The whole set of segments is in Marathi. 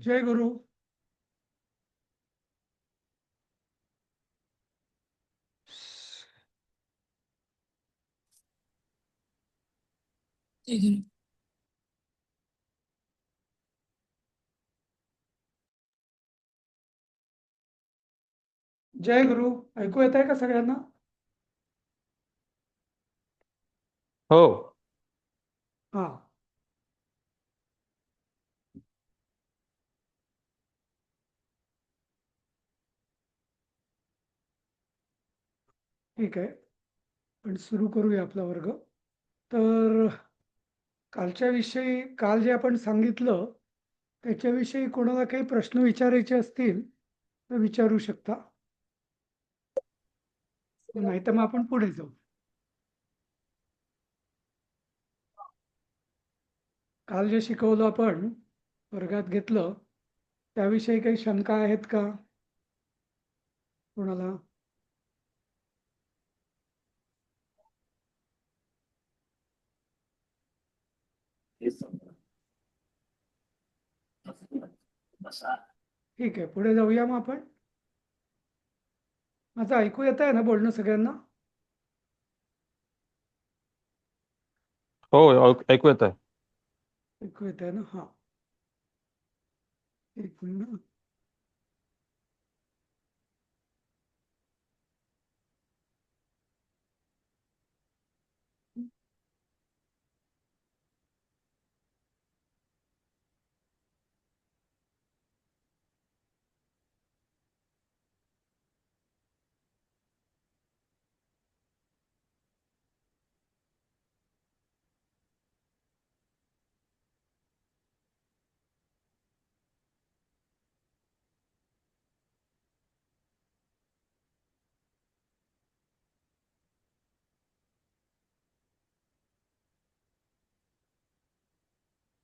जय गुरु. जय गुरु. ऐकू येत आहे का सगळ्यांना? हो. हा. ठीक आहे, पण सुरू करूया आपला वर्ग. तर कालच्या विषयी, काल जे आपण सांगितलं त्याच्याविषयी कोणाला काही प्रश्न विचारायचे असतील तर विचारू शकता, नाही तर मग आपण पुढे जाऊ. काल जे शिकवलं आपण वर्गात घेतलं त्याविषयी काही शंका आहेत का कोणाला? ठीक आहे, पुढे जाऊया मग आपण. माझं ऐकू येत आहे ना बोलणं सगळ्यांना? हो, ऐकू येत आहे. ऐकू येत आहे ना? हा, एक मिनिट.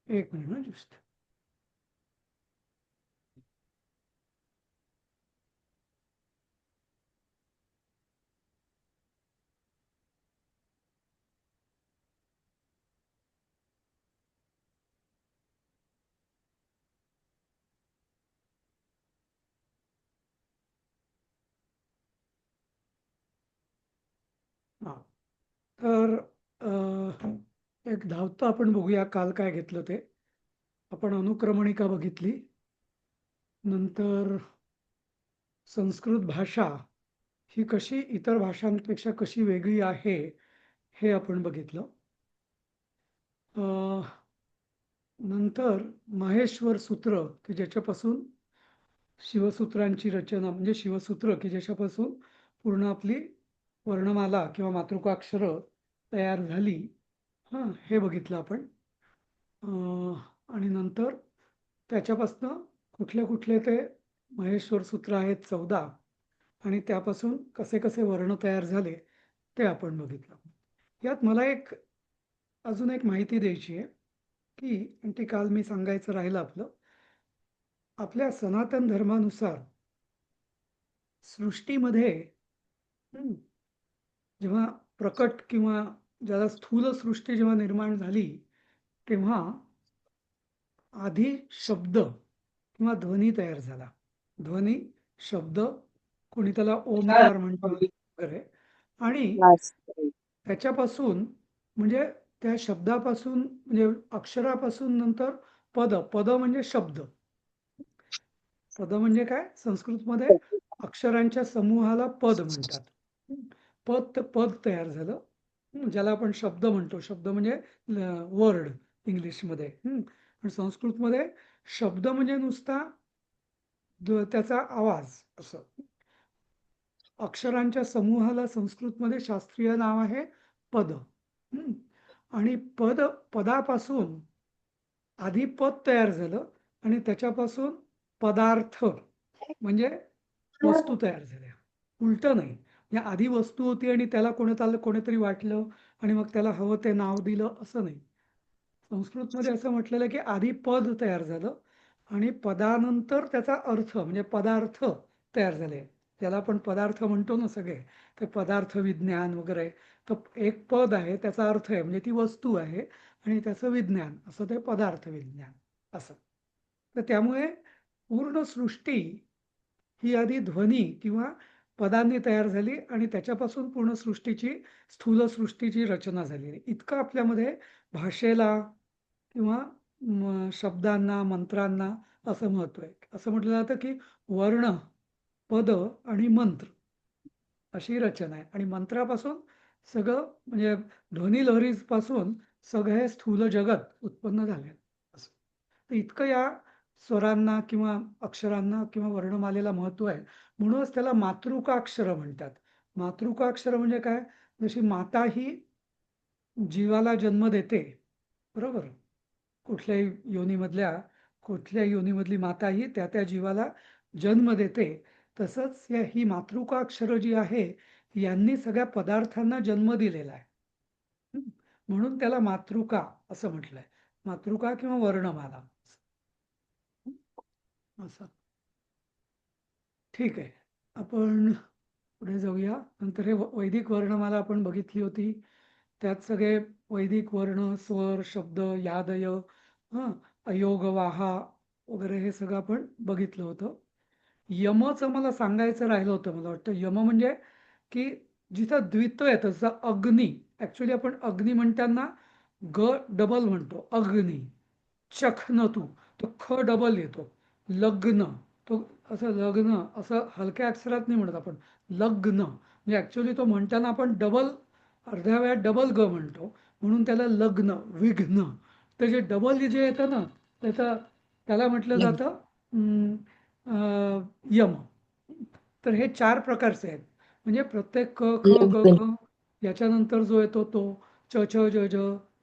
एक मिनिट जस्ट. हा, तर एक धावतं आपण बघूया काल काय घेतलं ते. आपण अनुक्रमणिका बघितली, नंतर संस्कृत भाषा ही कशी इतर भाषांपेक्षा कशी वेगळी आहे हे आपण बघितलं. नंतर महेश्वर सूत्र की ज्याच्यापासून शिवसूत्रांची रचना, म्हणजे शिवसूत्र की ज्याच्यापासून पूर्ण आपली वर्णमाला किंवा मातृकाक्षर तयार झाली, हां, हे बघितलं आपण. आणि नंतर त्याच्यापासनं कुठले कुठले ते महेश्वर सूत्र आहेत 14, आणि त्यापासून कसे कसे वर्ण तयार झाले ते आपण बघितलं. यात मला अजून एक माहिती द्यायची आहे की, आणि ती काल मी सांगायचं राहिलं आपलं. आपल्या सनातन धर्मानुसार सृष्टीमध्ये जेव्हा प्रकट किंवा ज्याला स्थूल सृष्टी जेव्हा निर्माण झाली तेव्हा आधी शब्द किंवा ध्वनी तयार झाला. ध्वनी, शब्द, कोणी त्याला ओमकार म्हणतात वगैरे. आणि त्याच्यापासून, म्हणजे त्या शब्दापासून, म्हणजे अक्षरापासून नंतर पद. पद म्हणजे शब्द. पद म्हणजे काय? संस्कृतमध्ये अक्षरांच्या समूहाला पद म्हणतात. पद तयार झालं, ज्याला आपण शब्द म्हणतो. शब्द म्हणजे वर्ड इंग्लिशमध्ये. पण संस्कृतमध्ये शब्द म्हणजे नुसता त्याचा आवाज असं. अक्षरांच्या समूहाला संस्कृतमध्ये शास्त्रीय नाव आहे पद. आणि पदापासून आधी पद तयार झालं आणि त्याच्यापासून पदार्थ म्हणजे वस्तू तयार झाल्या. उलट नाही, म्हणजे आधी वस्तू होती आणि त्याला कोणीतरी वाटलं आणि मग त्याला हवं ते नाव दिलं, असं नाही. संस्कृतमध्ये असं म्हटलेलं आहे की आधी पद तयार झालं आणि पदानंतर त्याचा अर्थ म्हणजे पदार्थ तयार झाले. त्याला आपण पदार्थ म्हणतो ना सगळे, ते पदार्थ विज्ञान वगैरे. तर एक पद आहे, त्याचा अर्थ आहे, म्हणजे ती वस्तू आहे, आणि त्याचं विज्ञान, असं ते पदार्थ विज्ञान असं. तर त्यामुळे पूर्ण सृष्टी ही आधी ध्वनी किंवा पदांनी तयार झाली आणि त्याच्यापासून पूर्ण सृष्टीची स्थूल सृष्टीची रचना झाली आहे. इतकं आपल्यामध्ये भाषेला किंवा शब्दांना, मंत्रांना असं महत्त्व आहे. असं म्हटलं जातं की वर्ण, पद आणि मंत्र अशी रचना आहे आणि मंत्रापासून सगळं म्हणजे ध्वनी लहरीपासून सगळं हे स्थूल जगत उत्पन्न झाले असं. तर इतकं या स्वरांना किंवा अक्षरांना किंवा वर्णमालेला महत्त्व आहे. म्हणूनच त्याला मातृकाक्षर म्हणतात. मातृकाक्षर म्हणजे काय? जशी माता ही जीवाला जन्म देते, बरोबर? कुठल्याही योनीमधल्या कुठल्याही योनीमधली माता ही त्या त्या जीवाला जन्म देते. तसंच ही मातृकाक्षरं जी आहे, यांनी सगळ्या पदार्थांना जन्म दिलेला आहे. हं. म्हणून त्याला मातृका असं म्हटलंय. मातृका किंवा वर्णमाला असं. ठीक आहे. आपण पुढे जाऊया. नंतर हे वैदिक वर्णमाला आपण बघितली होती. त्यात सगळे वैदिक वर्ण, स्वर, शब्द, यादय, हं, अयोग, वाहा वगैरे हे सगळं आपण बघितलं होतं. यमचं मला सांगायचं राहिलं होतं. मला वाटतं यम म्हणजे की जिथं द्वित्व येतं जसं अग्नी. ॲक्च्युअली आपण अग्नी म्हणताना ग डबल म्हणतो अग्नी. चखन तू तो ख डबल येतो. लग्न तो असं लग्न असं हलक्या अक्षरात नाही म्हणत आपण. लग्न म्हणजे ॲक्च्युअली तो म्हणताना आपण डबल अर्ध्या वेळात डबल ग म्हणतो. म्हणून त्याला लग्न, विघ्न. तर जे डबल जे येतं ना त्याला म्हटलं लग्न. जातं यम. तर हे 4 प्रकारचे आहेत. म्हणजे प्रत्येक क, ख, ग, लग्न. ख याच्यानंतर जो येतो तो च, छ, ज, झ,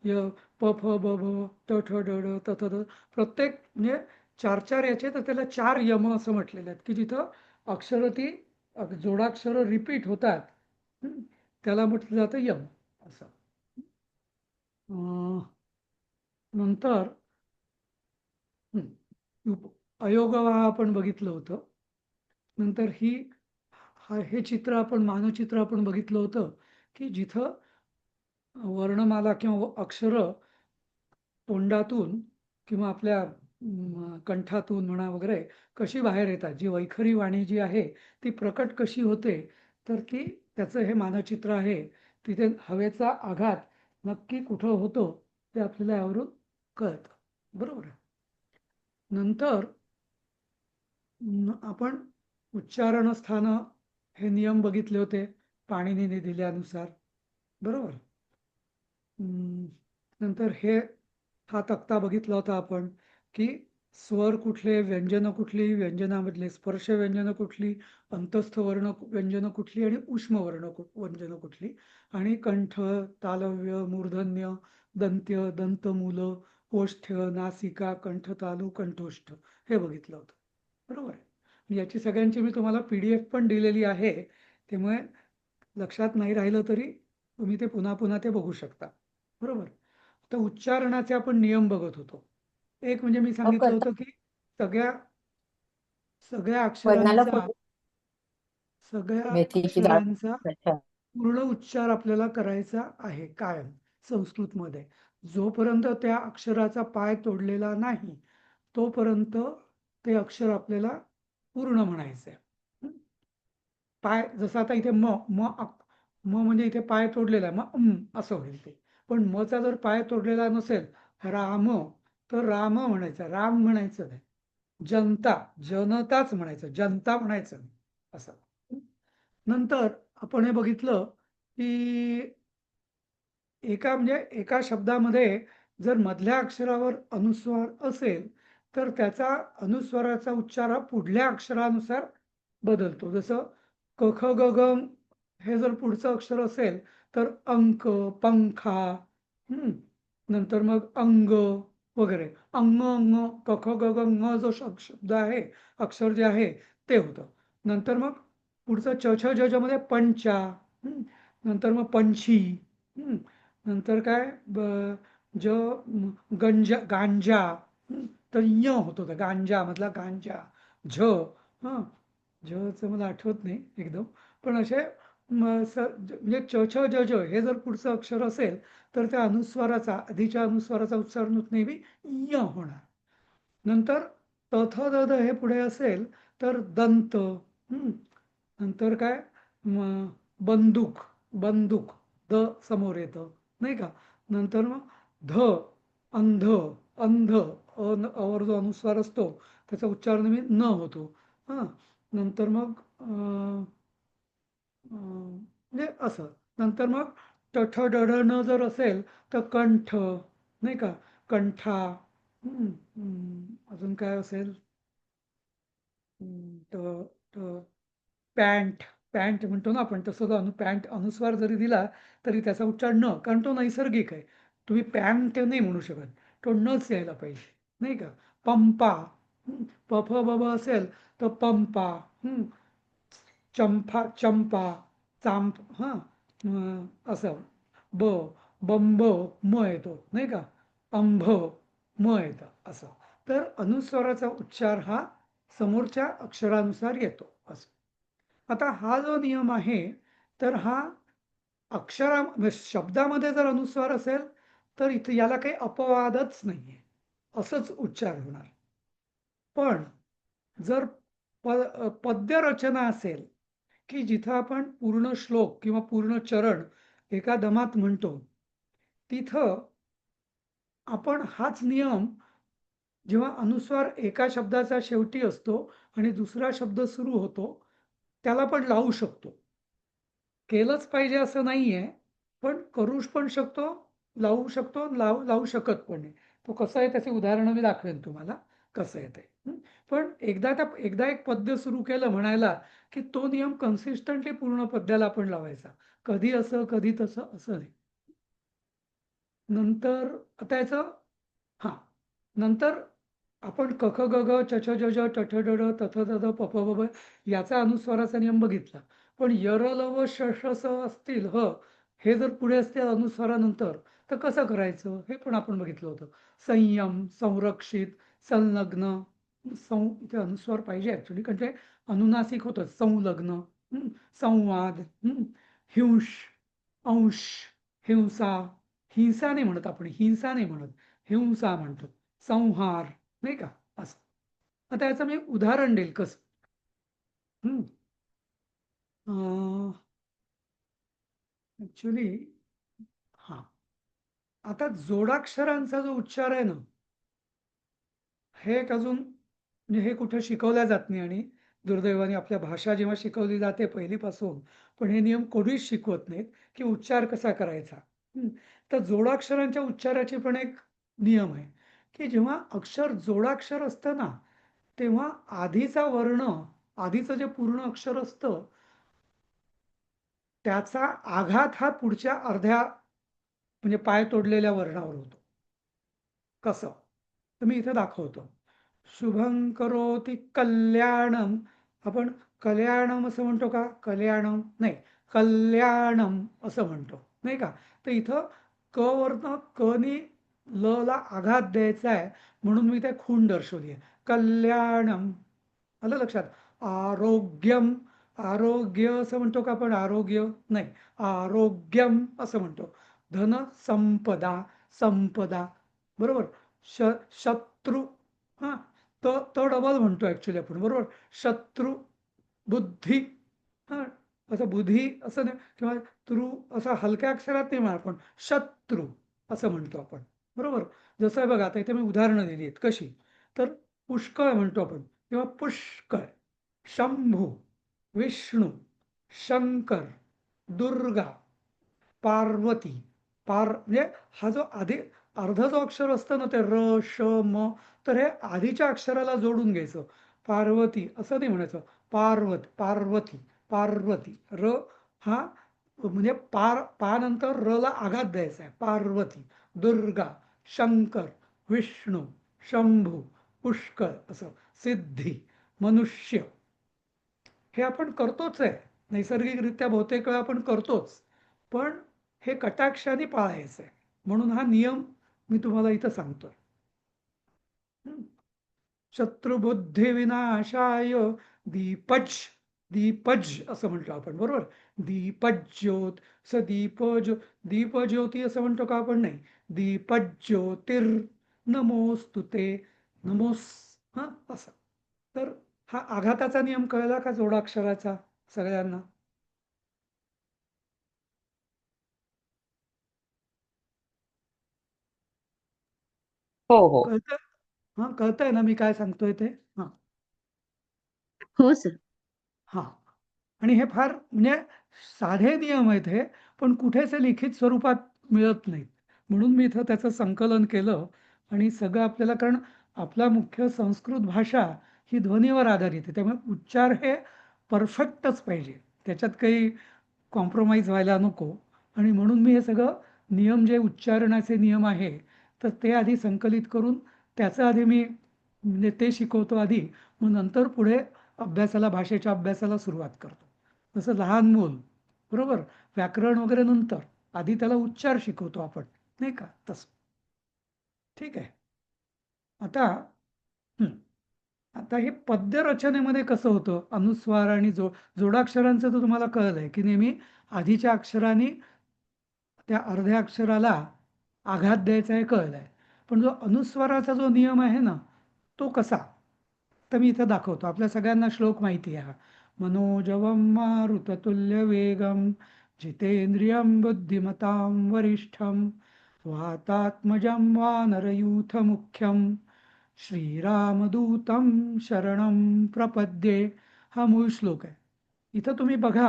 य, प, फ, ब, भ, त, ठ, ड, ढ, त, थ, द. प्रत्येक म्हणजे 4 याचे तर त्याला 4 यम असं म्हटलेले आहेत की जिथं अक्षरं ती जोडाक्षरं रिपीट होतात. हं, त्याला म्हटलं जातं यम असं. नंतर अयोगवाह आपण बघितलं होतं. नंतर हे चित्र आपण मानचित्र आपण बघितलं होतं की जिथं वर्णमाला किंवा अक्षरं तोंडातून किंवा आपल्या कंठातून म्हणा वगैरे कशी बाहेर येतात. जी वैखरी वाणी जी आहे ती प्रकट कशी होते, तर त्याचं हे मानचित्र आहे. तिथे हवेचा आघात नक्की कुठं होतो ते आपल्याला यावरून कळतं. बरोबर आहे. नंतर आपण उच्चारण स्थानं हे नियम बघितले होते पाणिनीने दिल्यानुसार. बरोबर. नंतर हा तक्ता बघितला होता आपण की स्वर कुठले, व्यंजनं कुठली, व्यंजनामधले स्पर्श व्यंजनं कुठली, अंतस्थ वर्ण व्यंजनं कुठली आणि उष्म व्यंजनं कुठली आणि कंठ, तालव्य, मूर्धन्य, दंत्य, दंतमूल, ओष्ठ्य, नासिका, कंठतालू, कंठोष्ठ हे बघितलं होतं. बरोबर आहे. याची सगळ्यांची मी तुम्हाला PDF पण दिलेली आहे. त्यामुळे लक्षात नाही राहिलं तरी तुम्ही ते पुन्हा पुन्हा ते बघू शकता. बरोबर. तर उच्चारणाचे आपण नियम बघत होतो. एक म्हणजे मी सांगितलं करता होतं की सगळ्या सगळ्या वर्णाला अक्षरांचा फोडणी सगळ्या मेथीची डाळ. अक्षरांचा अच्छा. पूर्ण उच्चार आपल्याला करायचा आहे कायम संस्कृतमध्ये. जोपर्यंत त्या अक्षराचा पाय तोडलेला नाही तोपर्यंत ते अक्षर आपल्याला पूर्ण म्हणायचं आहे. पाय जसं आता इथे म म म म्हणजे इथे पाय तोडलेला आहे मग असं होईल ते. पण मचा जर पाय तोडलेला नसेल राम तर राम म्हणायचं, राम म्हणायचं नाही. जनता जनताच म्हणायचं, जनता म्हणायचं नाही असं. नंतर आपण हे बघितलं की एका शब्दामध्ये जर मधल्या अक्षरावर अनुस्वार असेल तर त्याचा अनुस्वाराचा उच्चार हा पुढल्या अक्षरानुसार बदलतो. जसं क ख ग घ हे जर पुढचं अक्षर असेल तर अंक, पंखा, नंतर मग अंग वगैरे. अंग अंग क ख ग घ ङ जो शब्द आहे अक्षर जे आहे ते होतं. नंतर मग पुढचं च छ ज झ मध्ये पंचा, नंतर मग पंछी, नंतर काय ज गांजा, तर य होतो गांजा मधला गांजा. झ हं झचं मला आठवत नाही एकदम. पण असे म्हणजे च छ ज झ हे जर पुढचं अक्षर असेल तर त्या अनुस्वाराचा आधीच्या अनुस्वाराचा उच्चार नेहमी य होणार. नंतर तथ दध हे पुढे असेल तर दंत. नंतर काय बंदूक, बंदूक द समोर येतं नाही का. नंतर मग ध अंध, अंध अवर जो अनुस्वार असतो त्याचा उच्चार नेहमी न होतो. हां, नंतर मग म्हणजे असं. नंतर मग टठ डढ न जर असेल तर कंठ नाही का, कंठा. अजून काय असेल, त त पॅन्ट, पॅन्ट म्हणतो ना आपण तसं जर पॅन्ट अनुस्वार जरी दिला तरी त्याचा उच्चार न, कारण तो नैसर्गिक आहे. तुम्ही पॅन्ट नाही म्हणू शकत, तो नच यायला पाहिजे नाही का. पंपा, पफ बब असेल तर पंपा. चंपा, चंपा, चांप, असं. ब बंब म येतो नाही का, अंभ म येतं असं. तर अनुस्वाराचा उच्चार हा समोरच्या अक्षरानुसार येतो असं. आता हा जो नियम आहे तर हा म्हणजे शब्दामध्ये जर अनुस्वार असेल तर इथे याला काही अपवादच नाहीये, असंच उच्चार होणार. पण जर पद्य रचना असेल की जिथं आपण पूर्ण श्लोक किंवा पूर्ण चरण एका दमात म्हणतो, तिथं आपण हाच नियम जेव्हा अनुस्वार एका शब्दाचा शेवटी असतो आणि दुसरा शब्द सुरू होतो त्याला पण लावू शकतो. केलंच पाहिजे असं नाहीये, पण करू पण शकतो, लावू शकतो, लावू शकत पण नाही. तो कसं आहे त्याची उदाहरणं मी दाखवेन तुम्हाला कसं आहे ते. पण एकदा एक पद्य सुरू केलं म्हणायला की तो नियम कन्सिस्टंटली पूर्ण पद्याला आपण लावायचा. कधी असं कधी तसं असं नाही. नंतर आता याचं, हां, नंतर आपण क ख ग घ च छ ज झ ट ठ ड ढ त थ द ध प फ ब भ याचा अनुस्वाराचा नियम बघितला. पण य र ल व श ष स असतील ह हे जर पुढे असतील अनुस्वारानंतर तर कसं करायचं हे पण आपण बघितलं होतं. संयम, संरक्षित, संलग्न. इथे अनुस्वार पाहिजे ऍक्च्युली, कारण ते अनुनासिक होतं. संलग्न, संवाद, हिंश, अंश, हिंसा. हिंसा नाही म्हणत आपण, हिंसा नाही म्हणत, हिंसा म्हणतो. संहार नाही का असं. आता याचं मी उदाहरण देईल कसं. ऍक्च्युली हा, आता जोडाक्षरांचा जो उच्चार आहे ना, हे एक अजून म्हणजे हे कुठे शिकवल्या जात नाही. आणि दुर्दैवाने आपल्या भाषा जेव्हा शिकवली जाते पहिलीपासून, पण हे नियम कोणीच शिकवत नाहीत की उच्चार कसा करायचा. तर जोडाक्षरांच्या उच्चाराचे पण एक नियम आहे की जेव्हा अक्षर जोडाक्षर असतं ना, तेव्हा आधीचा वर्ण, आधीचं जे पूर्ण अक्षर असतं त्याचा आघात हा पुढच्या अर्ध्या म्हणजे पाय तोडलेल्या वर्णावर होतो. कसं, तर मी इथे दाखवतो. शुभं करोति कल्याणम, आपण कल्याणम असं म्हणतो का, कल्याणम नाही, कल्याणम असं म्हणतो नाही का. तर इथं क वरनं क नी ल ला आघात द्यायचा आहे म्हणून मी ते खूण दर्शवली आहे. कल्याणम, आलं लक्षात. आरोग्यम, आरोग्य असं म्हणतो का आपण, आरोग्य नाही, आरोग्यम असं म्हणतो. धन संपदा, संपदा, बरोबर. शत्रू, हा, तो डबल म्हणतो ऍक्च्युली आपण, बरोबर. शत्रू, बुद्धी, हा, असं बुद्धी असं नाही, किंवा त्रू असं हलक्या अक्षरात नाही म्हणा आपण, शत्रू असं म्हणतो आपण, बरोबर. जसं आहे बघा, आता इथे मी उदाहरणं दिली आहेत कशी. तर पुष्कळ म्हणतो आपण किंवा पुष्कळ. शंभू, विष्णू, शंकर, दुर्गा, पार्वती. म्हणजे हा जो आधी अर्ध जो अक्षर असतं ना ते र श म, तर हे आधीच्या अक्षराला जोडून घ्यायचं. पार्वती असं नाही म्हणायचं, पार्वती, पार्वती. र हा म्हणजे पा नंतर र ला आघात द्यायचा आहे. पार्वती, दुर्गा, शंकर, विष्णू, शंभू, पुष्कर असं. सिद्धी, मनुष्य. हे आपण करतोच आहे, नैसर्गिकरित्या बहुतेक वेळा आपण करतोच. पण हे कटाक्षाने पाळायचं आहे म्हणून हा नियम मी तुम्हाला इथं सांगतोय. शत्रुबुद्धी विनाशाय दीपज, दीपज असं म्हणतो आपण, बरोबर. दीपज्योत, दीपज्योती असं म्हणतो का आपण, नाही. दीपज्योतिर नमोस्तुते, नमोस हा असं. तर हा आघाताचा नियम कळला का जोडाक्षराचा सगळ्यांना? हो हो. कळतंय? हा कळतंय ना मी काय सांगतोय ते? हा हो सर. हा. आणि हे फार म्हणजे साधे नियम आहेत हे, पण कुठेच हे लिखित स्वरूपात मिळत नाहीत. म्हणून मी इथं त्याचं संकलन केलं आणि सगळं आपल्याला, कारण आपला मुख्य संस्कृत भाषा ही ध्वनीवर आधारित आहे, त्यामुळे उच्चार हे परफेक्टच पाहिजे, त्याच्यात काही कॉम्प्रोमाइज व्हायला नको. आणि म्हणून मी हे सगळं नियम, जे उच्चारणाचे नियम आहे, तर ते आधी संकलित करून त्याचं आधी मी म्हणजे ते शिकवतो आधी, मग नंतर पुढे अभ्यासाला, भाषेच्या अभ्यासाला सुरुवात करतो. जसं लहान मूल, बरोबर, व्याकरण वगैरे नंतर, आधी त्याला उच्चार शिकवतो आपण, नाही का, तसं. ठीक आहे. आता हं, आता हे पद्य रचनेमध्ये कसं होतं, अनुस्वार आणि जोडाक्षरांचं तर तुम्हाला कळलंय की नेहमी आधीच्या अक्षराने त्या अर्ध्या अक्षराला आघात द्यायचा हे कळलंय. पण जो अनुस्वाराचा जो नियम आहे ना, तो कसा, तर मी इथं दाखवतो. आपल्या सगळ्यांना श्लोक माहिती आहे हा. मनोजवं मारुततुल्य वेगम जितेंद्रियं बुद्धिमतां वरिष्ठं वातात्मजं वानरयूथ मुख्यं श्रीरामदूतं शरणं प्रपद्ये, हा मूळ श्लोक आहे. इथं तुम्ही बघा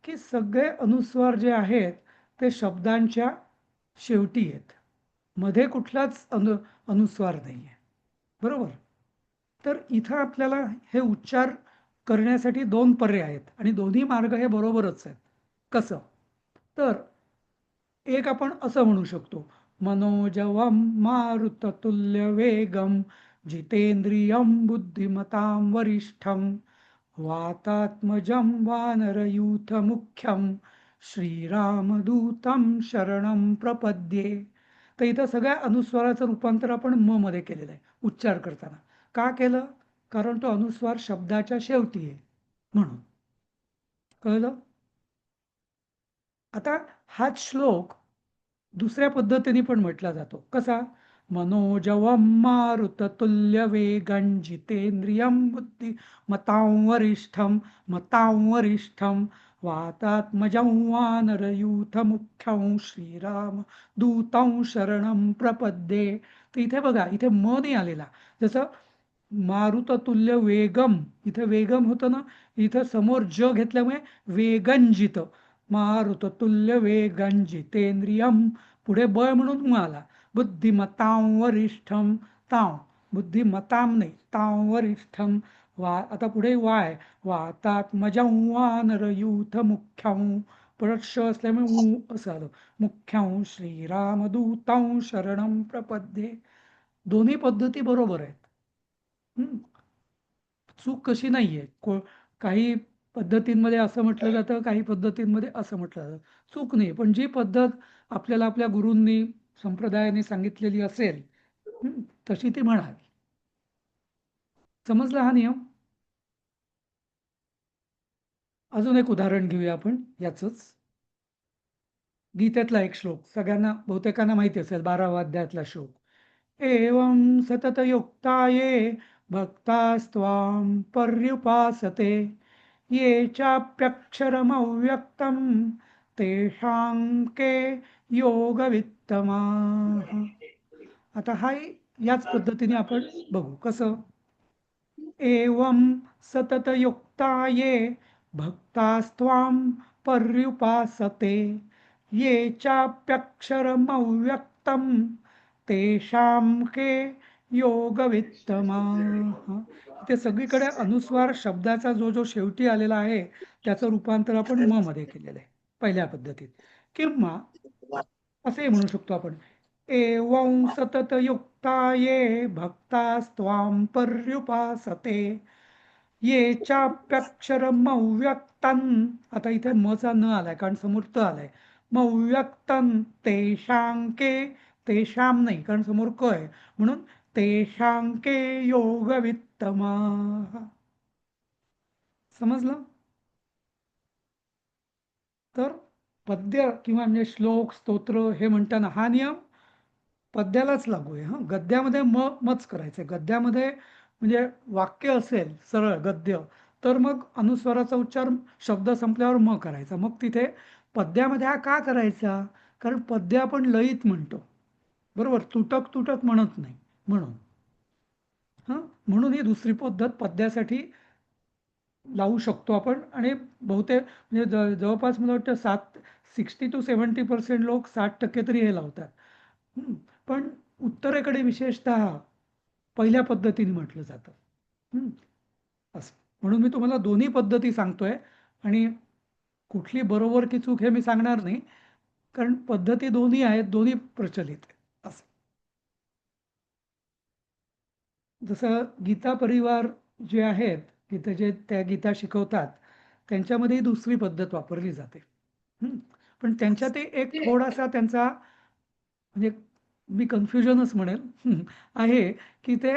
की सगळे अनुस्वार जे आहेत ते शब्दांच्या शेवटी आहेत, मध्ये कुठलाच अनुस्वार नाही आहे, बरोबर. तर इथं आपल्याला हे उच्चार करण्यासाठी दोन पर्याय आहेत आणि दोन्ही मार्ग हे बरोबरच आहेत. कसं, तर एक आपण असं म्हणू शकतो, मनोजवं मारुततुल्य वेगम जितेंद्रियं बुद्धिमतां वरिष्ठं वातात्मजं वानरयूथ मुख्यं श्रीरामदूतं शरणं प्रपद्ये. तर इथं सगळ्या अनुस्वाराचं रूपांतर आपण म मध्ये केलेलं आहे उच्चार करताना. का केलं? कारण तो अनुस्वार शब्दाच्या शेवटी आहे म्हणून. कळलं? आता हाच श्लोक दुसऱ्या पद्धतीने पण म्हटला जातो. कसा? मनोजवं मारुततुल्य वेगं जितेंद्रियं बुद्धिमतां वरिष्ठं मतां वरिष्ठं वातात्मजं वानरयूथ मुख्यं श्रीराम दूतं शरणं प्रपद्ये. तर इथे बघा, इथे म नाही आलेला. जसं मारुततुल्य वेगम, इथे वेगम होतं ना, इथं समोर ज घेतल्यामुळे वेगंजित, मारुततुल्य वेगंजितेंद्रियम, पुढे बळ म्हणून म आला. बुद्धिमतां वरिष्ठम, ताव, बुद्धिमतां नाही, ताव वरिष्ठम, वा, आता पुढे वाय, वातात्मजं वानरयूथ मुख्यं, परत श असल्यामुळे उ असं आलं, मुख्यं श्रीरामदूतं शरणं प्रपद्ये. दोन्ही पद्धती बरोबर आहेत. हं. चूक कशी नाहीये. काही पद्धतींमध्ये असं म्हटलं जातं, काही पद्धतींमध्ये असं म्हटलं जातं. चूक नाही, पण जी पद्धत आपल्याला आपल्या गुरूंनी, संप्रदायाने सांगितलेली असेल, हं, तशी ती म्हणावी. समजला हा नियम? अजून एक उदाहरण घेऊया आपण याचंच. गीतेतला एक श्लोक सगळ्यांना, बहुतेकांना माहिती असेल, 12व्या अध्यायातला श्लोक. एवं सततयुक्ता ये भक्तास्त्वां पर्युपासते ये चाप्यक्षरमव्यक्तं तेषां के योगवित्तमाः. आता हा याच पद्धतीने आपण बघू. कसं? एवं सततयुक्ता ये भक्तास्त्वां पर्युपासते ये चाप्यक्षरमव्यक्तं तेषां के योगवित्तमाः. इथे सगळीकडे अनुस्वार शब्दाचा जो जो शेवटी आलेला आहे त्याचं रूपांतर आपण म मध्ये केलेलं आहे पहिल्या पद्धतीत. किंवा असे म्हणू शकतो आपण, एवं सततयुक्ता ये भक्तास्त्वां पर्युपासते ये चाप्यक्षरमव्यक्तं, आता इथे मचा न आलाय कारण समोर त आलाय. मव्यक्तं तेषां के, तेषां नाही कारण समोर क आहे, म्हणून तेषां के योगवित्तमाः. समजलं? तर पद्य किंवा म्हणजे श्लोक, स्तोत्र हे म्हणताना हा नियम पद्यालाच लागू आहे. हां, गद्यामध्ये मच करायचंय. गद्यामध्ये म्हणजे वाक्य असेल सरळ गद्य, तर मग अनुस्वाराचा उच्चार शब्द संपल्यावर म करायचा. मग तिथे पद्यामध्ये हा का करायचा? कारण पद्य आपण लयीत म्हणतो, बरोबर, तुटक तुटक म्हणत नाही म्हणून. म्हणून ही दुसरी पद्धत पद्यासाठी लावू शकतो आपण. आणि बहुतेक म्हणजे जवळपास मला वाटतं 60 to 70% लोक 60% तरी हे लावतात. पण उत्तरेकडे विशेषतः पहिल्या पद्धतीने म्हटलं जातं. असं म्हणून मी तुम्हाला दोन्ही पद्धती सांगतोय, आणि कुठली बरोबर की चूक हे मी सांगणार नाही, कारण पद्धती दोन्ही आहेत, दोन्ही प्रचलित आहेत असं. जसं गीता परिवार जे आहेत, जे त्या गीता शिकवतात, त्यांच्यामध्ये दुसरी पद्धत वापरली जाते. पण त्यांच्यात एक थोडासा त्यांचा म्हणजे मी कन्फ्युजनच म्हणेल आहे, की ते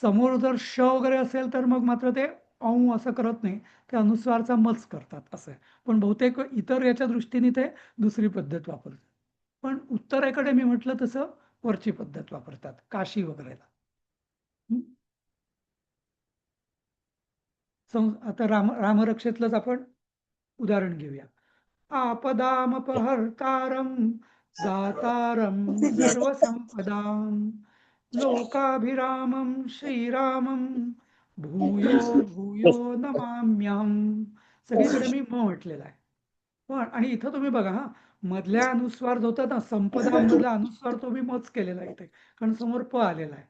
समोर जर श वगैरे असेल तर मग मात्र ते औ असं करत नाही, ते अनुस्वारचा मच करतात असं आहे. पण बहुतेक इतर याच्या दृष्टीने ते दुसरी पद्धत वापरतात. पण उत्तरेकडे मी म्हटलं तसं वरची पद्धत वापरतात, काशी वगैरेला. आता रामरक्षेतलंच आपण उदाहरण घेऊया. आपदामपहर्तारं दातारं सर्वसंपदां लोकाभिरामं श्रीरामं भूयो भूयो नमाम्यहम्. सगळीकडे मी म म्हटलेला आहे. पण आणि इथं तुम्ही बघा, मधल्या अनुस्वार जो होता ना, संपदा मधला अनुस्वार तो मी मच केलेला आहे इथे, कारण समोर प आलेला आहे.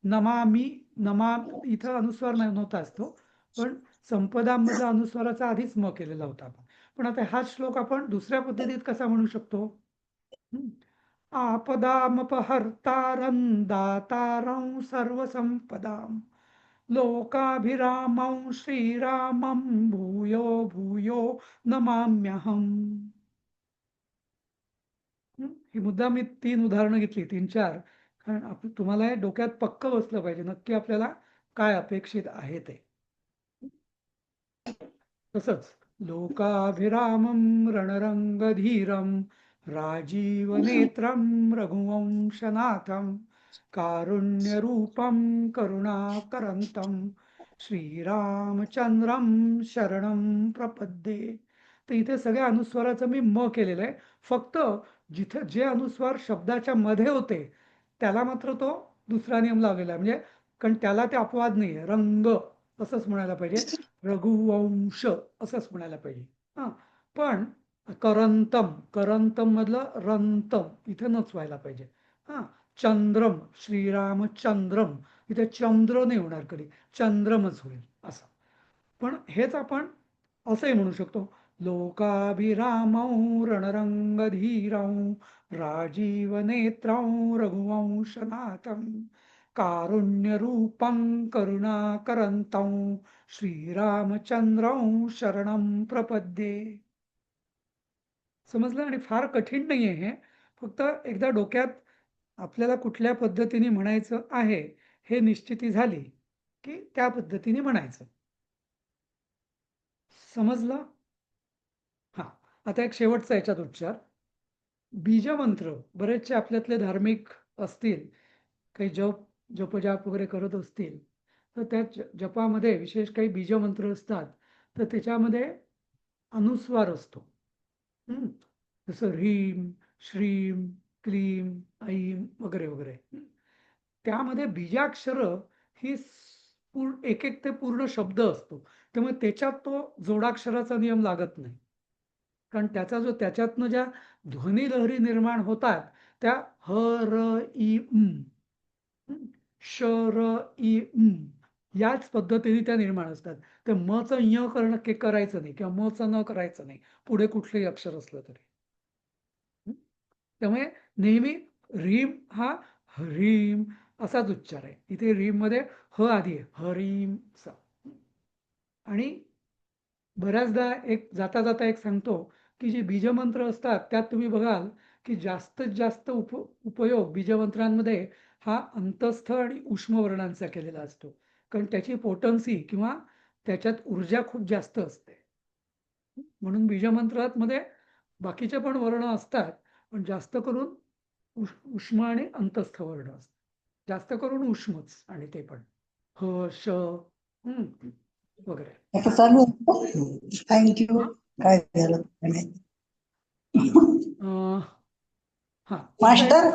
नमामी, नमा इथं अनुस्वार नव्हताच तो, पण संपदामधला अनुस्वाराचा आधीच म केलेला होता आपण. पण आता हा श्लोक आपण दुसऱ्या पद्धतीत कसा म्हणू शकतो? आपदामपहर्तारं दातारं सर्वसंपदां लोकाभिरामं श्रीरामं भूयो भूयो नमाम्यहम्. ही मुद्दा मी 3 उदाहरणं घेतली, 3-4, कारण तुम्हाला हे डोक्यात पक्क बसलं पाहिजे नक्की आपल्याला काय अपेक्षित आहे ते. तसंच लोकाभिरामं रणरंगधीरं राजीवनेत्रं रघुवंशनाथं कारुण्यरूपं करुणाकरंतं श्रीरामचंद्रं शरणं प्रपद्ये. तर इथे सगळ्या अनुस्वाराचं मी म केलेलं आहे. फक्त जिथं जे अनुस्वार शब्दाच्या मध्ये होते त्याला मात्र तो दुसरा नियम लावलेला आहे. म्हणजे कारण त्याला ते अपवाद नाही आहे, रंग असंच म्हणायला पाहिजे, रघुवंश असंच म्हणायला पाहिजे. हां, पण करंतम, करंतम मधलं रंतम इथे नच व्हायला पाहिजे. हां, चंद्रम, श्रीरामचंद्रम, इथे चंद्र नाही होणार कधी, चंद्रमच होईल असं. पण हेच आपण असंही म्हणू शकतो, लोकाभिरामौ रणरंगधीरौ राजीवनेत्रौ रघुवंशनाथं कारुण्यरूपं करुणाकरंतं श्रीरामचंद्रं शरणं प्रपद्ये. समजलं? आणि फार कठीण नाहीये हे. फक्त एकदा डोक्यात आपल्याला कुठल्या पद्धतीने म्हणायचं आहे हे निश्चिती झाली की त्या पद्धतीने म्हणायचं. समजलं? हा, आता एक शेवटचा याच्यात उच्चार. बीजमंत्र बरेचसे आपल्यातले धार्मिक असतील, काही जपजाप वगैरे करत असतील, तर त्या जपामध्ये विशेष काही बीजमंत्र असतात, तर त्याच्यामध्ये अनुस्वार असतो. जसं ह्रीम, श्रीम, क्लीम, ऐम वगैरे वगैरे. त्यामध्ये बीजाक्षर ही एक एक ते पूर्ण शब्द असतो, त्यामुळे त्याच्यात तो जोडाक्षराचा नियम लागत नाही. कारण त्याच्यातनं ज्या ध्वनी लहरी निर्माण होतात त्या ह र इ श र इ याच पद्धतीने त्या निर्माण असतात. ते मचं य करायचं नाही किंवा मचं न करायचं नाही पुढे कुठलंही अक्षर असलं तरी. त्यामुळे नेहमी रीम हा हरीम असाच उच्चार आहे. इथे रीम मध्ये ह आधी आहे, हरीम. आणि बऱ्याचदा एक जाता जाता एक सांगतो की जे बीजमंत्र असतात त्यात तुम्ही बघाल की जास्तीत जास्त उपयोग बीजमंत्रांमध्ये हा अंतस्थ आणि उष्म वर्णांचा केलेला असतो, कारण त्याची पोटन्सी किंवा त्याच्यात ऊर्जा खूप जास्त असते. म्हणून बीजमंत्रात मध्ये बाकीचे पण वर्ण असतात, पण जास्त करून उष्म आणि अंतस्थ वर्ण असतात, जास्त करून उष्मच, आणि ते पण ह श वगैरे. आता चालू थँक्यू. हं? काय झालं अं, हा आता मास्टर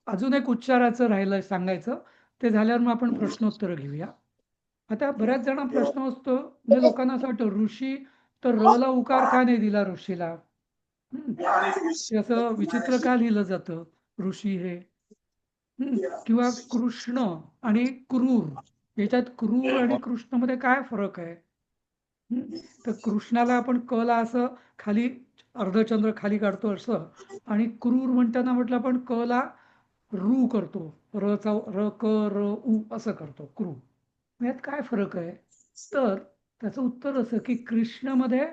अजून एक उच्चाराचं राहिलं सांगायचं. ते झाल्यावर मग आपण प्रश्नोत्तर घेऊया. आता बऱ्याच जण प्रश्न असतो, म्हणजे लोकांना असं वाटतं ऋषी, तर र ला उकार का नाही दिला ऋषीला? ते असं विचित्र का लिहिलं जातं ऋषी हे? किंवा कृष्ण आणि क्रूर, याच्यात क्रूर आणि कृष्णमध्ये काय फरक आहे? तर कृष्णाला आपण क ला असं खाली अर्धचंद्र खाली काढतो असं, आणि क्रूर म्हणताना म्हटलं आपण क ला रू करतो, र क र उ असं करतो क्रूर. यात काय फरक आहे? तर त्याचं उत्तर असं की कृष्णमध्ये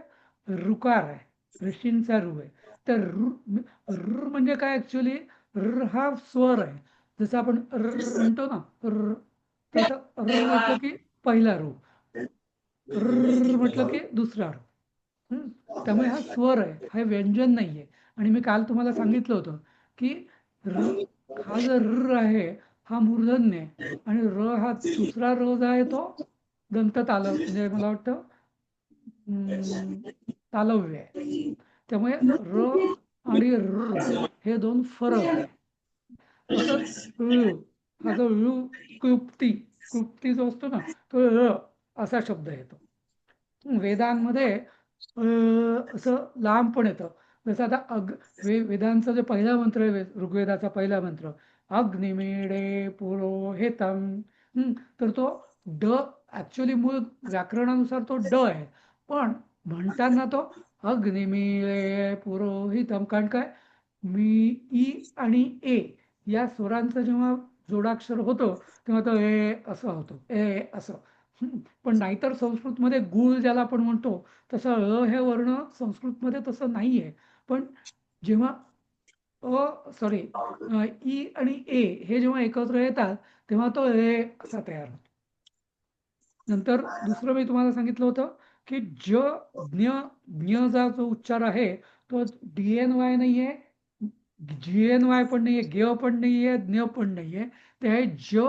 ऋकार आहे, ऋषींचा रू आहे. तर र म्हणजे काय ऍक्च्युली? र हा स्वर आहे. जसं आपण र म्हणतो ना र, तसं र म्हटलं की पहिला रू, र म्हटलं की दुसरा रू. त्यामुळे हा स्वर आहे, हा व्यंजन नाहीये. आणि मी काल तुम्हाला सांगितलं होतं की हा जो र आहे हा मूर्धन्य आहे, आणि र हा दुसरा र जो आहे तो दंत तालव, म्हणजे मला वाटतं तालव्य आहे. त्यामुळे र आणि र हे दोन फरक आहे. तसंच हा जो क्लुप्ती जो असतो ना, तो असा शब्द येतो. वेदांमध्ये असं लांब पण येतं. जसं आता वेदांचा जो पहिला मंत्र आहे, ऋग्वेदाचा पहिला मंत्र, अग्निमीडे पुरोहितम, तर तो ड ऍक्च्युली मूळ व्याकरणानुसार तो ड आहे, पण म्हणताना तो अग्निमीळे पुरोहितम. कारण काय, मी ई आणि ए या स्वरांचं जेव्हा जोडाक्षर होतं तेव्हा तो ए असं होतं, ए असं. पण नाहीतर संस्कृतमध्ये गुळ ज्याला आपण म्हणतो तसं हे वर्ण संस्कृतमध्ये तसं नाहीये. पण जेव्हा ई आणि ए हे जेव्हा एकत्र येतात तेव्हा तो ए असा तयार होतो. नंतर दुसरं मी तुम्हाला सांगितलं होतं की ज्ञ जो उच्चार आहे तो DNY नाहीये, GNY पण नाहीये, ग पण नाहीये, ज्ञ पण नाहीये. ते आहे ज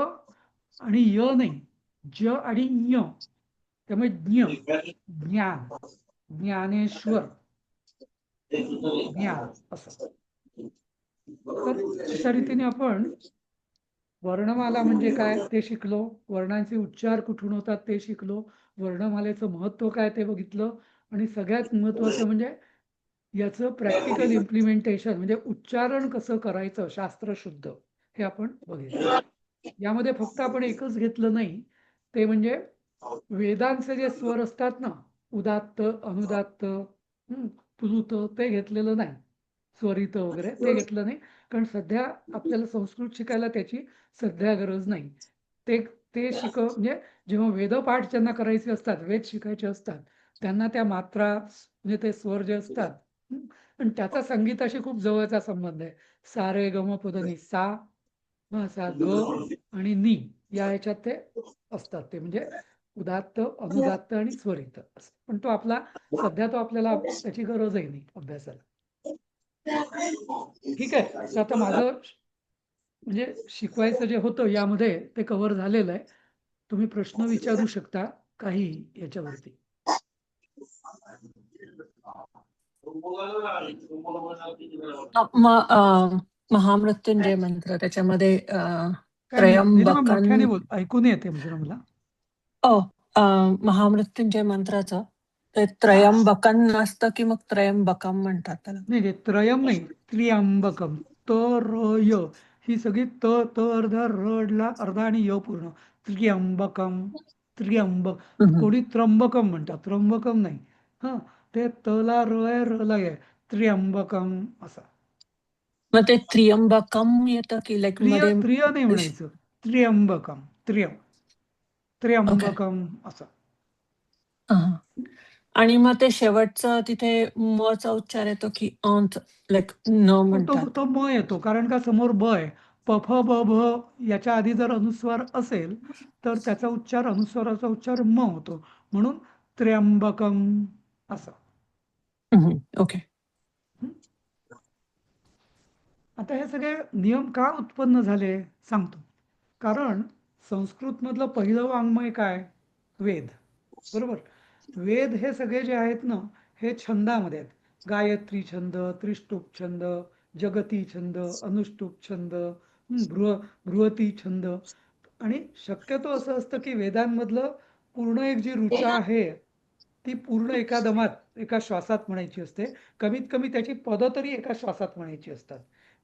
आणि य नाही, ज आणि ञ. त्यामुळे ज्ञान, ज्ञानेश्वर, ज्ञान असं. तर अशा रीतीने आपण वर्णमाला म्हणजे काय ते शिकलो, वर्णांचे उच्चार कुठून होतात ते शिकलो, वर्णमालेचं महत्व काय ते बघितलं, आणि सगळ्यात महत्वाचं म्हणजे याचं प्रॅक्टिकल इम्प्लिमेंटेशन, म्हणजे उच्चारण कसं करायचं शास्त्रशुद्ध, हे आपण बघितलं. यामध्ये फक्त आपण एकच घेतलं नाही, ते म्हणजे वेदांचे जे स्वर असतात ना, उदात्त, अनुदात्त, प्लुत, ते घेतलेलं नाही. स्वरित वगैरे ते घेतलं नाही, कारण सध्या आपल्याला संस्कृत शिकायला त्याची सध्या गरज नाही. ते ते म्हणजे जेव्हा वेदपाठ ज्यांना करायचे असतात, वेद शिकायचे असतात, त्यांना त्या मात्रा म्हणजे ते स्वर जे असतात, आणि त्याचा संगीताशी खूप जवळचा संबंध आहे. सा रे ग म प ध नि, सा ग आणि नी या ह्याच्यात ते असतात. ते म्हणजे उदात्त, अनुदात्त आणि स्वरित असं. पण तो सध्या आपल्याला त्याची गरजही नाही अभ्यासाला. ठीक आहे. तर आता माझं म्हणजे शिकवायचं जे होतं यामध्ये ते कव्हर झालेलं आहे. तुम्ही प्रश्न विचारू शकता काही याच्यावरती. महामृत्युंजय मंत्र त्याच्यामध्ये काय निलिमा त्रयंबकन मोठ्याने बोल, ऐकून येते जरा मला. महामृत्युंजय मंत्राचं ते त्रयंबकन नसतं की मग त्रयंबकम म्हणतात त्याला. नाही, त्रयम नाही, त्र्यंबकम. य ही सगळी त अर्धा, रडला अर्धा आणि य पूर्ण. त्र्यंबकम, त्र्यंबक. कोणी त्र्यंबकम म्हणतात, त्र्यंबकम नाही. हा, ते तला र आहे, रला आहे, त्र्यंबकम असा. मग ते त्र्यंबकम येतं की लाईक मध्ये त्रिय नाही म्हणायचं, त्र्यंबकम, त्र्यंबकम असं. आणि मग ते शेवटचं तिथे म चा उच्चार येतो की अंत, लाईक न म्हणतात. तो म येतो, कारण का समोर ब आहे. प फ ब भ याच्या आधी जर अनुस्वार असेल तर त्याचा उच्चार, अनुस्वाराचा उच्चार म होतो, म्हणून त्र्यंबकम असं. ओके. आता हे सगळे नियम का उत्पन्न झाले सांगतो. कारण संस्कृतमधलं पहिलं वाङ्मय काय? वेद. बरोबर. वेद हे सगळे जे आहेत ना, हे छंदामध्ये आहेत. गायत्री छंद, त्रिष्टुप छंद, जगती छंद, अनुष्टुप छंद, बृहती छंद. आणि शक्यतो असं असतं की वेदांमधलं पूर्ण एक जी ऋचा आहे ती पूर्ण एका दमात, एका श्वासात म्हणायची असते. कमीत कमी त्याची पदं तरी एका श्वासात म्हणायची असतात.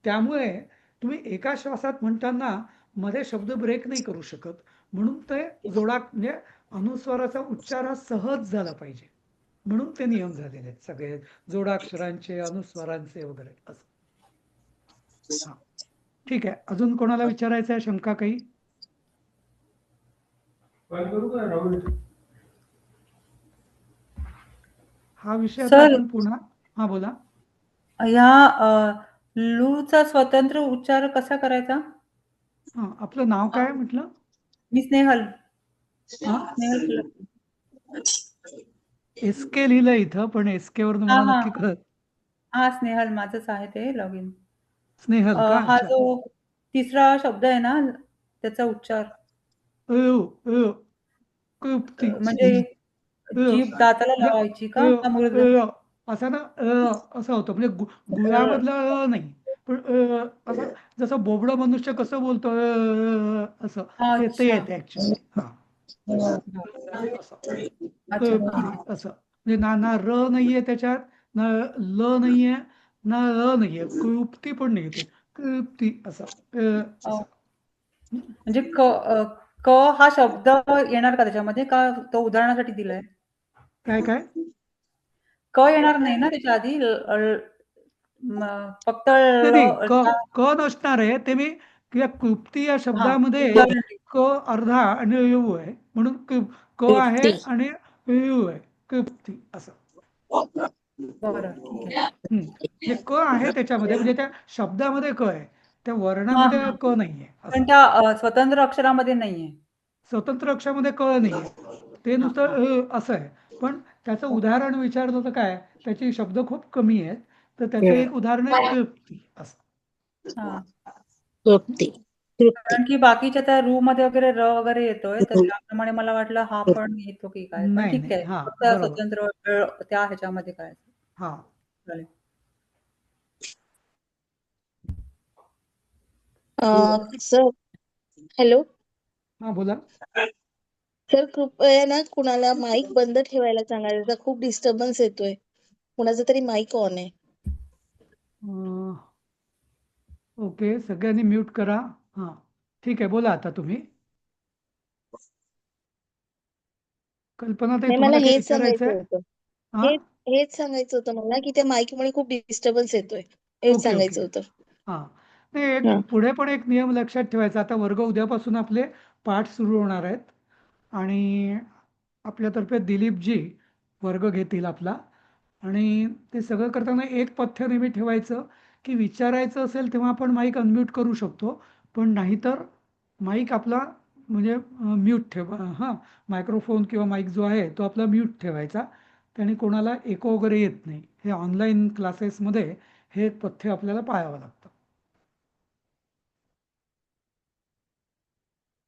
त्यामुळे तुम्ही एका श्वासात म्हणताना मध्ये शब्द ब्रेक नाही करू शकत. म्हणून ते म्हणजे अनुस्वाराचा उच्चार हा सहज झाला पाहिजे. म्हणून ते नियम झालेले आहेत सगळे जोडाक्षरांचे, अनुस्वारांचे वगैरे असं. हा, ठीक आहे. अजून कोणाला विचारायचं आहे शंका काही? हा विषय आता सर आपण पुन्हा. हा, बोला. ह्या लूचा स्वतंत्र उच्चार कसा करायचा? हा, आपलं नाव काय म्हटलं? मी स्नेहल हा, स्नेहल एसके लिहिलं इथं, पण एसके वर हा तुम्हाला हा नक्की कळत. हा स्नेहल माझंच आहे ते लॉग इन. स्नेहल का? हा अच्छा. जो तिसरा शब्द आहे ना त्याचा उच्चार अयो, अयो, कुप्ती. म्हणजे अयो, जीभ दाताला म्हणजे लावायची का? अयो, का मूर्ध? अयो, असा ना असं होतं. म्हणजे गुळामधला नाही, पण असं जसं बोबडं मनुष्य कसं बोलतो असं ते अच्छा येते ऍक्च्युअली. हा, असं अच्छा कुप्ती असं. म्हणजे ना ना र नाहीये त्याच्यात, ना ल नाहीये, ना र नाहीये, कुप्ती पण नाही येते. कुप्ती असं असं. म्हणजे क हा शब्द येणार का त्याच्यामध्ये, का तो उदाहरणासाठी दिलाय? काय काय? क येणार नाही ना त्याच्या आधी? फक्त नाही नाही, क चा क नसणार आहे. ते मी किंवा कुप्ती या हां, शब्दामध्ये उदाहरण क अर्धा आणि यू आहे, म्हणून क आहे आणि यू आहे, कुप्ती असं. बरं, ठीक आहे. म्हणजे क आहे त्याच्यामध्ये, म्हणजे त्या शब्दामध्ये क आहे, त्या हां, वर्णामध्ये हां. क नाहीये पण असं. त्या स्वतंत्र अक्षरामध्ये नाहीये. स्वतंत्र अक्षरामध्ये क नाहीये, ते हां, नुसतं हां. असं आहे. पण त्याचं ओके. उदाहरण विचारलं तर काय, त्याची शब्द खूप कमी आहेत, तर त्याचं एक उदाहरण आहे कुप्ती असं. हां. तृप्ती तृप्ती कारण की बाकीच्या त्या रू मध्ये वगैरे र वगैरे येतोय, तर त्याप्रमाणे मला वाटलं हा पण येतो की काय? पण नाही ठीक नाही, आहे. हा, फक्त बरोबर. स्वतंत्र त्या ह्याच्यामध्ये काय हा. चालेल. सर हॅलो हा, बोला. सर कृपया ना कुणाला माईक बंद ठेवायला सांगा. त्याचा खूप डिस्टर्बन्स येतोय. कुणाचा तरी माईक ऑन आहे. ओके, सगळ्यांनी म्यूट करा. हा, ठीक आहे. बोला आता तुम्ही. कल्पना ताई, नाही, मला तुम्हाला काही हेच विचारायचं सांगायचं आहे? होतं. हा, हेच सांगायचं होतं मला की त्या माईकमुळे खूप डिस्टर्बन्स येतोय. हेच ओके ओके. सांगायचं होतं. हा, नाही, एक हा. पुढे पण एक नियम लक्षात ठेवायचा. आता वर्ग उद्यापासून आपले पाठ सुरू होणार आहेत आणि आपल्यातर्फे दिलीपजी वर्ग घेतील आपला. आणि ते सगळं करताना एक पथ्य नेहमी ठेवायचं की विचारायचं असेल तेव्हा आपण माईक अनम्यूट करू शकतो, पण नाहीतर माईक आपला म्हणजे म्यूट ठेवा. हां, मायक्रोफोन किंवा माईक जो आहे तो आपला म्यूट ठेवायचा. त्याने कोणाला इको वगैरे येत नाही. हे ऑनलाईन क्लासेसमध्ये हे एक पथ्य आपल्याला पाळावं लागतं.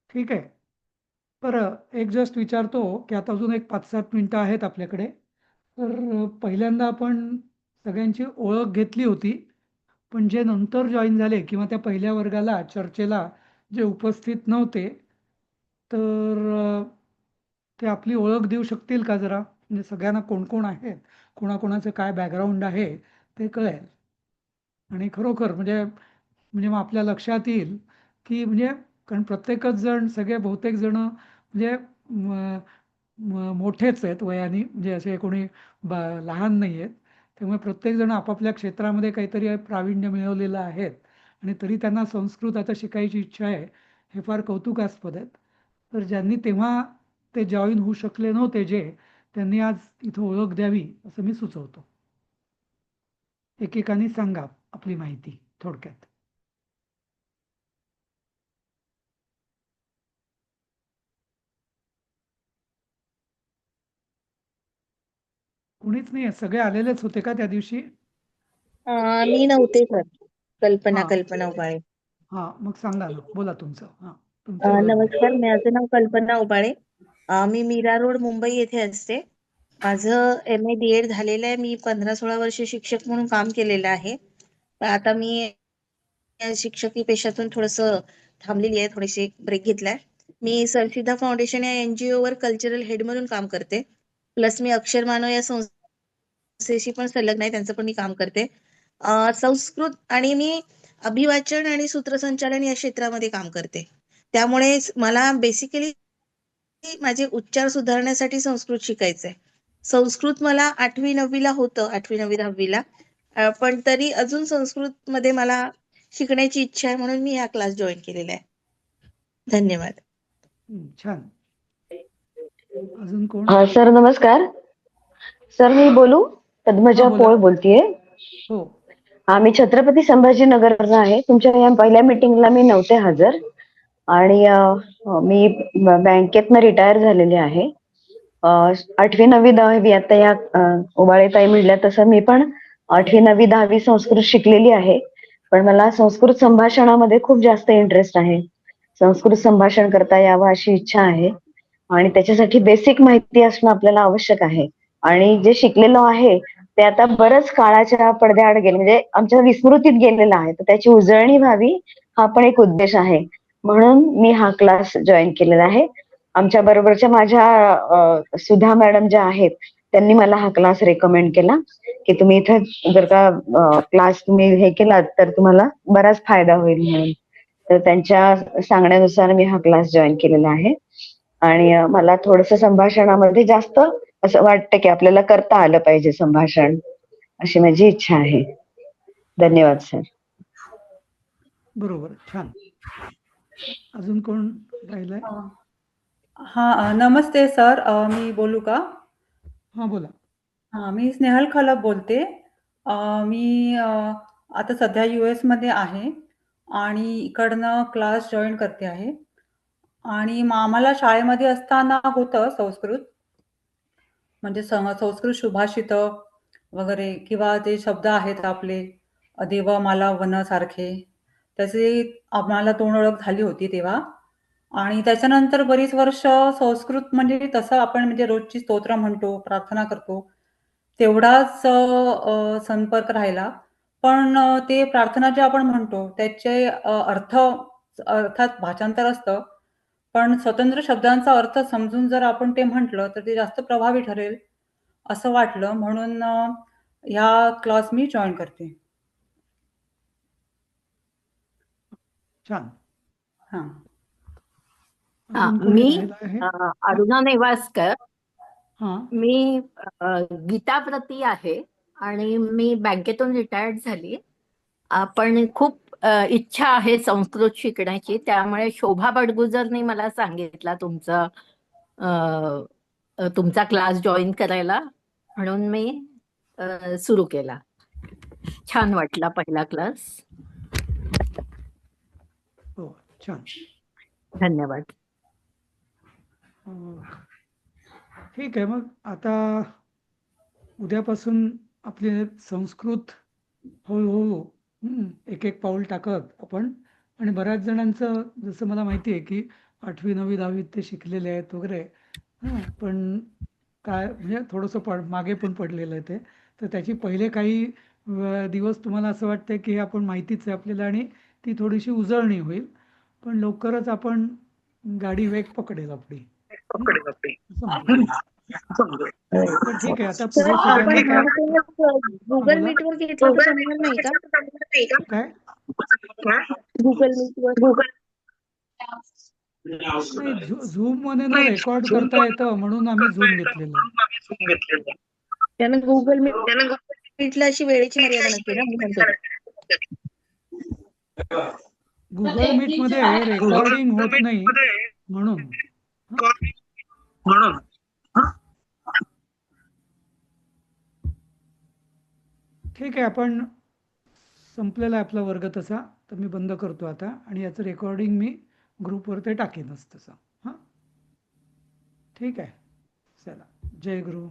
ठीक आहे. बरं, एक जस्ट विचारतो की आता अजून एक 5-7 मिनटं आहेत आपल्याकडे. तर पहिल्यांदा आपण सगळ्यांची ओळख घेतली होती, पण जे नंतर जॉईन झाले किंवा त्या पहिल्या वर्गाला चर्चेला जे उपस्थित नव्हते, तर ते आपली ओळख देऊ शकतील का जरा? म्हणजे सगळ्यांना कोण कोण आहेत, कोणाकोणाचं काय बॅकग्राऊंड आहे ते कळेल. आणि खरोखर म्हणजे म्हणजे मग आपल्या लक्षात येईल की म्हणजे, कारण प्रत्येकच जण, सगळे बहुतेक जण म्हणजे मोठेच आहेत वयाने, म्हणजे असे कोणी लहान नाही आहेत. त्यामुळे प्रत्येकजण आपापल्या क्षेत्रामध्ये काहीतरी प्रावीण्य मिळवलेलं आहेत आणि तरी त्यांना संस्कृत आता शिकायची इच्छा आहे, हे फार कौतुकास्पद आहेत. तर ज्यांनी तेव्हा ते जॉईन होऊ शकले नव्हते त्यांनी आज इथं ओळख द्यावी असं मी सुचवतो. एकेकाने सांगा आपली माहिती थोडक्यात. कुणीच नाही, सगळे आलेलेच होते का त्या दिवशी? मी नव्हते सर. हा कल्पना उबाळे. हा, मग सांगा ना, बोला तुमचं. हा, तुमचं नाव द्या. नमस्कार, माझं नाव कल्पना उबाळे. मी मीरा रोड, मुंबई येथे असते. माझं MA BEd झालेलं आहे. मी 15-16 वर्ष शिक्षक म्हणून काम केलेलं आहे. पण आता मी या शिक्षकी पेशातून थोडंसं थांबलेली आहे, थोडीशी ब्रेक घेतलाय. मी सरसिद्धा फाउंडेशन या NGO वर कल्चरल हेड म्हणून काम करते. प्लस मी अक्षर मानव या संस्थेशी पण संलग्न आहे, त्यांचं पण मी काम करते. संस्कृत आणि मी अभिवाचन आणि सूत्रसंचालन या क्षेत्रामध्ये काम करते. त्यामुळे मला बेसिकली माझे उच्चार सुधारण्यासाठी संस्कृत शिकायचंय. संस्कृत मला 8वी-9वी ला होतं, 8वी-9वी-10वी ला. पण तरी अजून संस्कृत मध्ये मला शिकण्याची इच्छा आहे, म्हणून मी हा क्लास जॉईन केलेला आहे. धन्यवाद. छान. अजून कोण? सर नमस्कार. सर मी बोलू? पद्मजा हा, बोला. पोळ बोलतीये. हो. मी छत्रपती संभाजीनगरला आहे. तुमच्या या पहिल्या मीटिंगला मी नव्हते हजर आणि मी बँकेतनं रिटायर झालेले आहे. 8वी 9वी 10वी आता या उबाळेताई म्हणल्या तसं मी पण 8वी 9वी 10वी संस्कृत शिकलेली आहे. पण मला संस्कृत संभाषणामध्ये खूप जास्त इंटरेस्ट आहे. संस्कृत संभाषण करता यावं अशी इच्छा आहे आणि त्याच्यासाठी बेसिक माहिती असणं आपल्याला आवश्यक आहे. आणि जे शिकलेलो आहे ते आता बरंच काळाच्या पडद्याआड गेले, म्हणजे आमच्या विस्मृतीत गेलेलं आहे. तर त्याची उजळणी व्हावी हा पण एक उद्देश आहे. म्हणून मी हा क्लास जॉईन केलेला आहे. आमच्या बरोबरच्या माझ्या सुधा मॅडम ज्या आहेत त्यांनी मला हा क्लास रेकमेंड केला की तुम्ही इथं जर का क्लास तुम्ही हे केलात तर तुम्हाला बराच फायदा होईल म्हणून. तर त्यांच्या सांगण्यानुसार मी हा क्लास जॉईन केलेला आहे. आणि मला थोडंसं संभाषणामध्ये जास्त असं वाटतं की आपल्याला करता आलं पाहिजे संभाषण, अशी माझी इच्छा आहे. धन्यवाद सर. बरोबर. छान. अजून कोण राहिलंय? नमस्ते सर. मी बोलू का? हा, बोला. मी स्नेहल खलप बोलते. मी आता सध्या US मध्ये आहे आणि इकडनं क्लास जॉईन करते आहे. आणि आम्हाला शाळेमध्ये असताना होतं संस्कृत. म्हणजे संस्कृत सुभाषितं वगैरे किंवा ते शब्द आहेत आपले देव, माला, वन सारखे, त्याची आम्हाला तोंड ओळख झाली होती तेव्हा. आणि त्याच्यानंतर बरीच वर्ष संस्कृत म्हणजे तसं आपण म्हणजे रोजची स्तोत्र म्हणतो, प्रार्थना करतो, तेवढाच संपर्क राहिला. पण ते प्रार्थना जे आपण म्हणतो त्याचे अर्थात भाषांतर असतं. पण स्वतंत्र शब्दांचा अर्थ समजून जर आपण ते म्हटलं तर ते जास्त प्रभावी ठरेल असं वाटलं, म्हणून ह्या क्लास मी जॉईन करते. छान. हा, अजून कोणी मी राहिलं आहे? अरुणा नेवासकर. हा. मी गीताव्रती आहे आणि मी बँकेतून रिटायर्ड झाली. पण खूप इच्छा आहे संस्कृत शिकण्याची, त्यामुळे शोभा बडगुजरनी मला सांगितला तुमचा क्लास जॉईन करायला, म्हणून मी सुरू केला. छान वाटला पहिला क्लास. हो, छान. धन्यवाद. ठीक आहे. मग आता उद्यापासून आपले संस्कृत हळूहळू एक एक पाऊल टाकत आपण, आणि बऱ्याच जणांचं जसं मला माहिती आहे की 8वी 9वी 10वी ते शिकलेले आहेत वगैरे, पण काय म्हणजे थोडंसं मागे पण पडलेलं आहे ते. तर त्याची पहिले काही दिवस तुम्हाला असं वाटतं की हे आपण माहितीच आहे आपल्याला आणि ती थोडीशी उजळणी होईल, पण लवकरच आपण गाडी वेग पकडेल आपली. तर ठीक आहे. आता सर, पुढे आपण सगळ्यांनी काय? गुगल बोला. मीट वर घेतलं तर जमणार नाही का? काय? गुगल मीट वर. नाही, झूम मध्ये ना रेकॉर्ड करता येतं म्हणून आम्ही झूम घेतलेलं आहे. त्यानं गुगल मीटला अशी वेळेची मर्यादा नसते ना, मी म्हणतो. गुगल मीट मध्ये रेकॉर्डिंग होत नाही म्हणून. ठीक आहे. आपण संपलेला आहे आपला वर्ग तसा, तर मी बंद करतो आता आणि याचं रेकॉर्डिंग मी ग्रुपवर ते टाकेनच तसं. हां, ठीक आहे. चला, जय गुरु.